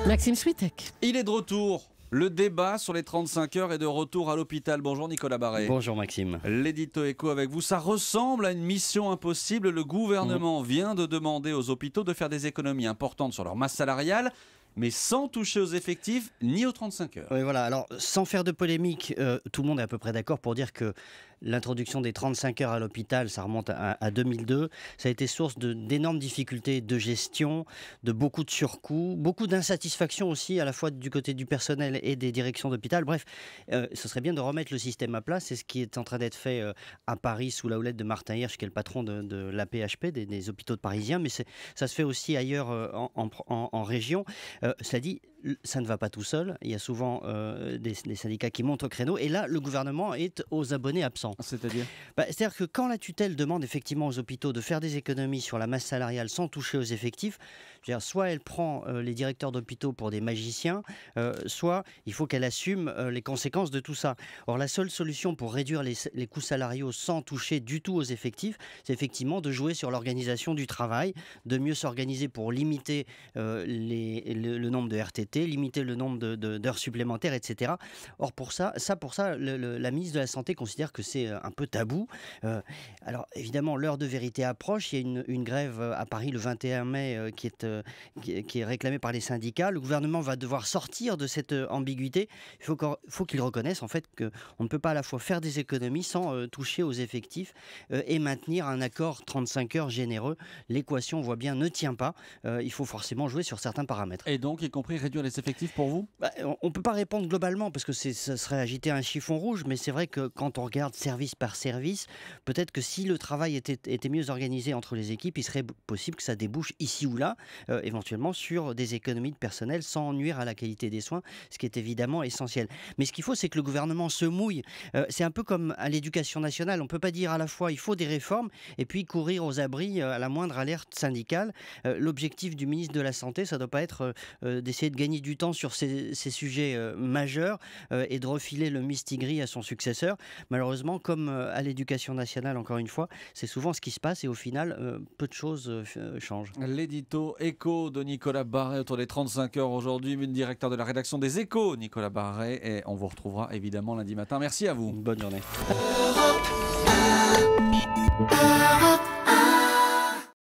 Maxime Switek. Il est de retour. Le débat sur les 35 heures est de retour à l'hôpital. Bonjour Nicolas Barret. Bonjour Maxime. L'édito écho avec vous. Ça ressemble à une mission impossible. Le gouvernement vient de demander aux hôpitaux de faire des économies importantes sur leur masse salariale, mais sans toucher aux effectifs ni aux 35 heures. Oui, voilà. Alors, sans faire de polémique, tout le monde est à peu près d'accord pour dire que l'introduction des 35 heures à l'hôpital, ça remonte à 2002. Ça a été source d'énormes difficultés de gestion, de beaucoup de surcoûts, beaucoup d'insatisfaction aussi, à la fois du côté du personnel et des directions d'hôpital. Bref, ce serait bien de remettre le système à plat. C'est ce qui est en train d'être fait à Paris sous la houlette de Martin Hirsch, qui est le patron de l'AP-HP, des hôpitaux de Parisiens. Mais ça se fait aussi ailleurs en région. Cela dit, ça ne va pas tout seul. Il y a souvent des syndicats qui montent au créneau. Et là, le gouvernement est aux abonnés absents. C'est-à-dire C'est-à-dire que quand la tutelle demande effectivement aux hôpitaux de faire des économies sur la masse salariale sans toucher aux effectifs, soit elle prend les directeurs d'hôpitaux pour des magiciens, soit il faut qu'elle assume les conséquences de tout ça. Or, la seule solution pour réduire les coûts salariaux sans toucher du tout aux effectifs, c'est effectivement de jouer sur l'organisation du travail, de mieux s'organiser pour limiter le nombre de RTT, limiter le nombre d'heures supplémentaires, etc. Or, pour ça, la ministre de la Santé considère que c'est un peu tabou. Alors, évidemment, l'heure de vérité approche. Il y a une grève à Paris le 21 mai qui est réclamée par les syndicats. Le gouvernement va devoir sortir de cette ambiguïté. Il faut qu'il reconnaisse en fait qu'on ne peut pas à la fois faire des économies sans toucher aux effectifs et maintenir un accord 35 heures généreux. L'équation, on voit bien, ne tient pas. Il faut forcément jouer sur certains paramètres. Et donc, y compris réduire les effectifs pour vous ? On ne peut pas répondre globalement parce que ça serait agiter un chiffon rouge, mais c'est vrai que quand on regarde service par service, peut-être que si le travail était mieux organisé entre les équipes, il serait possible que ça débouche ici ou là, éventuellement sur des économies de personnel sans nuire à la qualité des soins, ce qui est évidemment essentiel. Mais ce qu'il faut, c'est que le gouvernement se mouille. C'est un peu comme à l'éducation nationale, on ne peut pas dire à la fois il faut des réformes et puis courir aux abris à la moindre alerte syndicale. L'objectif du ministre de la Santé, ça ne doit pas être d'essayer de gagner du temps sur ces sujets majeurs et de refiler le mistigris à son successeur. Malheureusement, comme à l'éducation nationale, encore une fois, c'est souvent ce qui se passe et au final, peu de choses changent. L'édito écho de Nicolas Barret autour des 35 heures aujourd'hui, directeur de la rédaction des Échos, Nicolas Barret, et on vous retrouvera évidemment lundi matin. Merci à vous. Bonne journée.